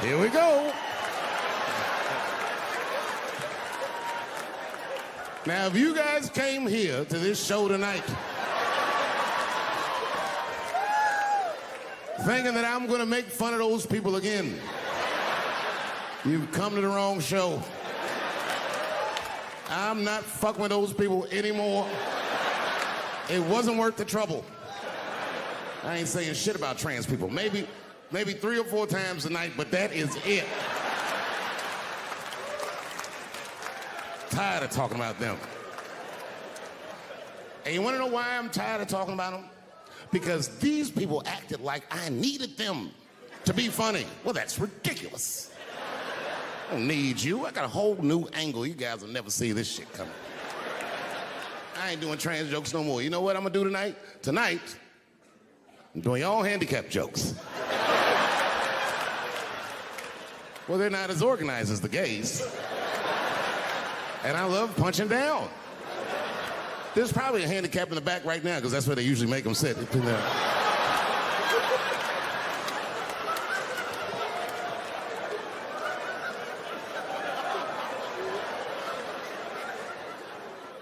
Here we go. Now, if you guys came here to this show tonight thinking that I'm gonna make fun of those people again, you've come to the wrong show. I'm not fucking with those people anymore. It wasn't worth the trouble. I ain't saying shit about trans people. Maybe 3 or 4 times a night, but that is it. Tired of talking about them. And you want to know why I'm tired of talking about them? Because these people acted like I needed them to be funny. Well, that's ridiculous. I don't need you. I got a whole new angle. You guys will never see this shit coming. I ain't doing trans jokes no more. You know what I'm gonna do tonight? Tonight, I'm doing your own handicap jokes. Well, they're not as organized as the gays. And I love punching down. There's probably a handicap in the back right now, because that's where they usually make them sit.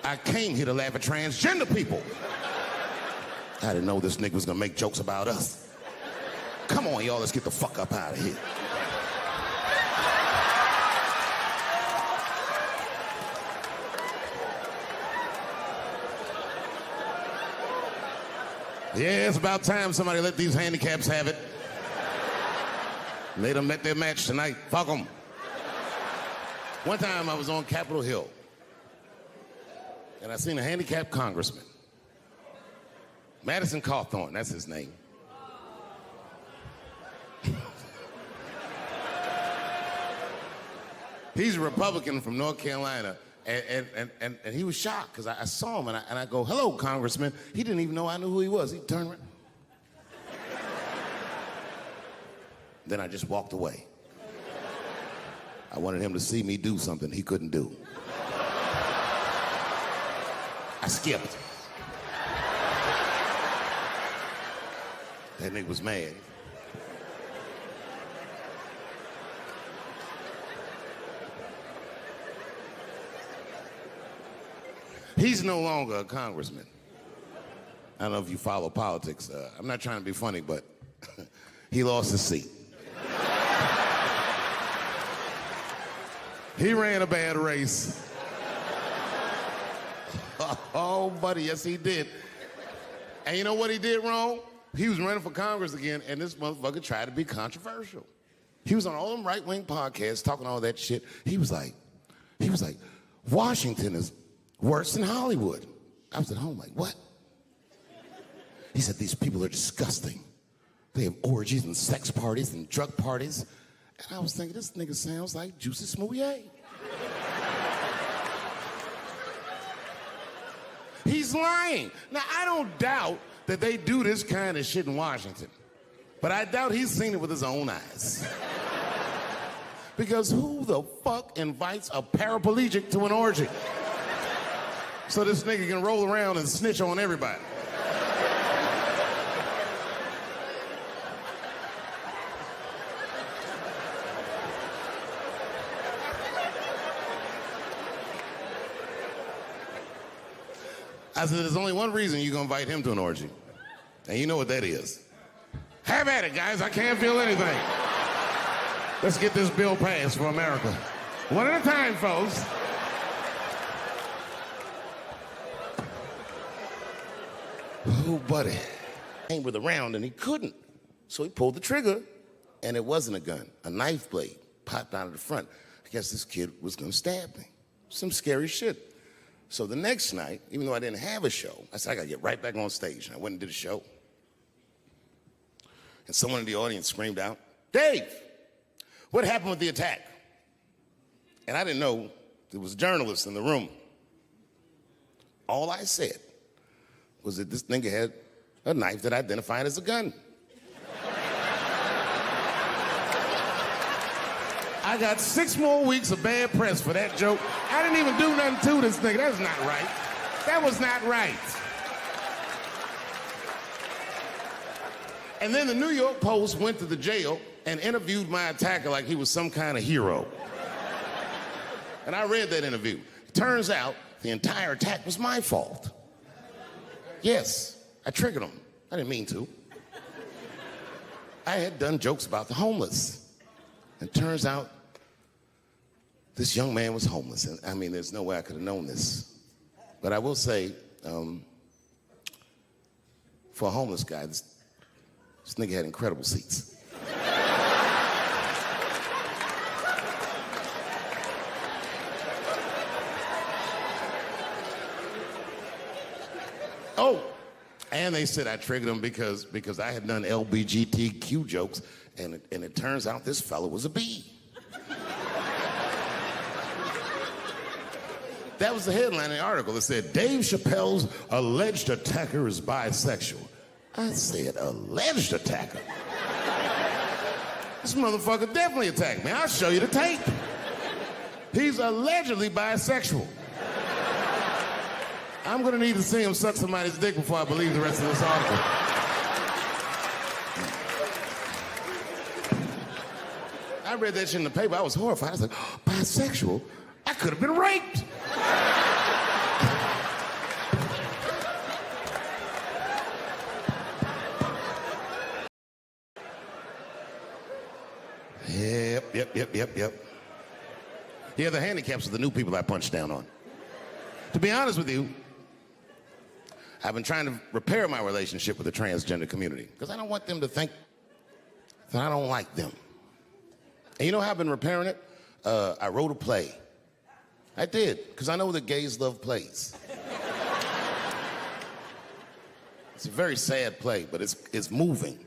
I came here to laugh at transgender people. I didn't know this nigga was gonna make jokes about us. Come on, y'all, let's get the fuck up out of here. Yeah, it's about time somebody let these handicaps have it. They done met their match tonight. Fuck them. One time I was on Capitol Hill, and I seen a handicapped congressman. Madison Cawthorn, that's his name. He's a Republican from North Carolina. And he was shocked because I saw him and I go, hello, Congressman. He didn't even know I knew who he was. He turned around. Then I just walked away. I wanted him to see me do something he couldn't do. I skipped. That nigga was mad. He's no longer a congressman. I don't know if you follow politics. I'm not trying to be funny, but he lost his seat. He ran a bad race. Oh, buddy, yes, he did. And you know what he did wrong? He was running for Congress again, and this motherfucker tried to be controversial. He was on all them right-wing podcasts talking all that shit. He was like, Washington is worse than Hollywood. I was at home like, what? He said, these people are disgusting. They have orgies and sex parties and drug parties. And I was thinking, this nigga sounds like Juicy Smouye. He's lying. Now, I don't doubt that they do this kind of shit in Washington. But I doubt he's seen it with his own eyes. Because who the fuck invites a paraplegic to an orgy? So this nigga can roll around and snitch on everybody. I said, there's only one reason you're gonna invite him to an orgy. And you know what that is. Have at it, guys. I can't feel anything. Let's get this bill passed for America. One at a time, folks. Oh, buddy. Came with a round and he couldn't. So he pulled the trigger and it wasn't a gun. A knife blade popped out of the front. I guess this kid was gonna stab me. Some scary shit. So the next night, even though I didn't have a show, I said, I gotta get right back on stage. And I went and did a show. And someone in the audience screamed out, Dave, what happened with the attack? And I didn't know there was journalists in the room. All I said was that this nigga had a knife that identified as a gun. I got 6 more weeks of bad press for that joke. I didn't even do nothing to this nigga. That's not right. That was not right. And then the New York Post went to the jail and interviewed my attacker like he was some kind of hero. And I read that interview. Turns out the entire attack was my fault. Yes, I triggered him. I didn't mean to. I had done jokes about the homeless. And turns out this young man was homeless. And I mean, there's no way I could have known this. But I will say, for a homeless guy, this nigga had incredible seats. Oh, and they said I triggered him because I had done LBGTQ jokes, and it turns out this fellow was a B. That was the headline in the article. It said, Dave Chappelle's alleged attacker is bisexual. I said, alleged attacker? This motherfucker definitely attacked me. I'll show you the tape. He's allegedly bisexual. I'm gonna need to see him suck somebody's dick before I believe the rest of this article. I read that shit in the paper. I was horrified. I was like, oh, bisexual? I could have been raped. Yep. Yeah, the handicaps are the new people I punch down on. To be honest with you, I've been trying to repair my relationship with the transgender community because I don't want them to think that I don't like them. And you know how I've been repairing it? I wrote a play. I did, because I know that gays love plays. It's a very sad play, but it's moving.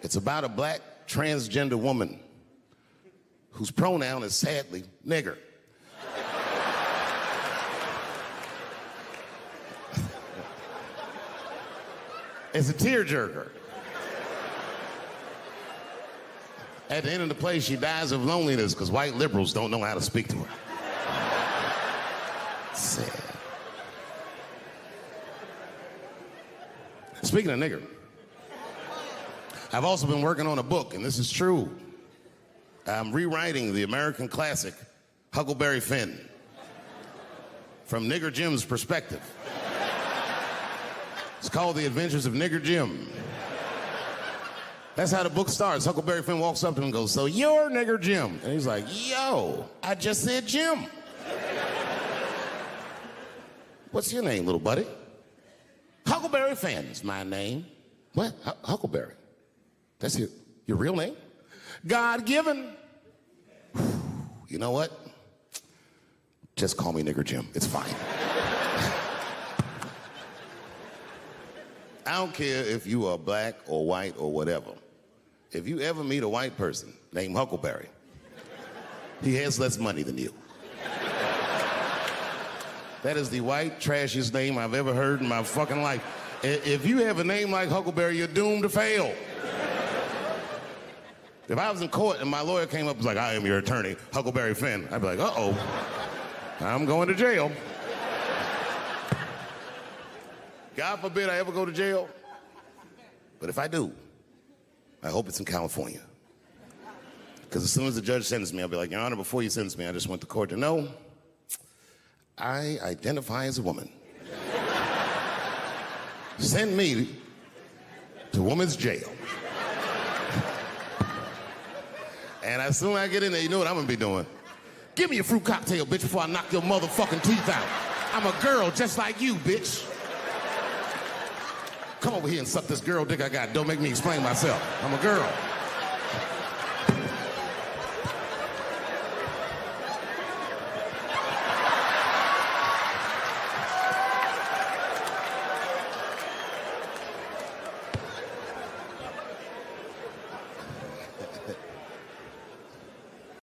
It's about a black transgender woman whose pronoun is sadly nigger. It's a tearjerker. At the end of the play, she dies of loneliness because white liberals don't know how to speak to her. Sad. Speaking of nigger, I've also been working on a book, and this is true. I'm rewriting the American classic, Huckleberry Finn, from Nigger Jim's perspective. It's called The Adventures of Nigger Jim. That's how the book starts. Huckleberry Finn walks up to him and goes, so you're Nigger Jim. And he's like, yo, I just said Jim. What's your name, little buddy? Huckleberry Finn is my name. What? Huckleberry? That's your real name? God-given. You know what? Just call me Nigger Jim. It's fine. I don't care if you are black or white or whatever. If you ever meet a white person named Huckleberry, he has less money than you. That is the white, trashiest name I've ever heard in my fucking life. If you have a name like Huckleberry, you're doomed to fail. If I was in court and my lawyer came up and was like, I am your attorney, Huckleberry Finn, I'd be like, uh-oh, I'm going to jail. God forbid I ever go to jail. But if I do, I hope it's in California. Because as soon as the judge sentenced me, I'll be like, Your Honor, before you sentence me, I just want the court to know I identify as a woman. Send me to women's jail. And as soon as I get in there, you know what I'm gonna be doing? Give me a fruit cocktail, bitch, before I knock your motherfucking teeth out. I'm a girl just like you, bitch. Come over here and suck this girl dick I got. Don't make me explain myself. I'm a girl.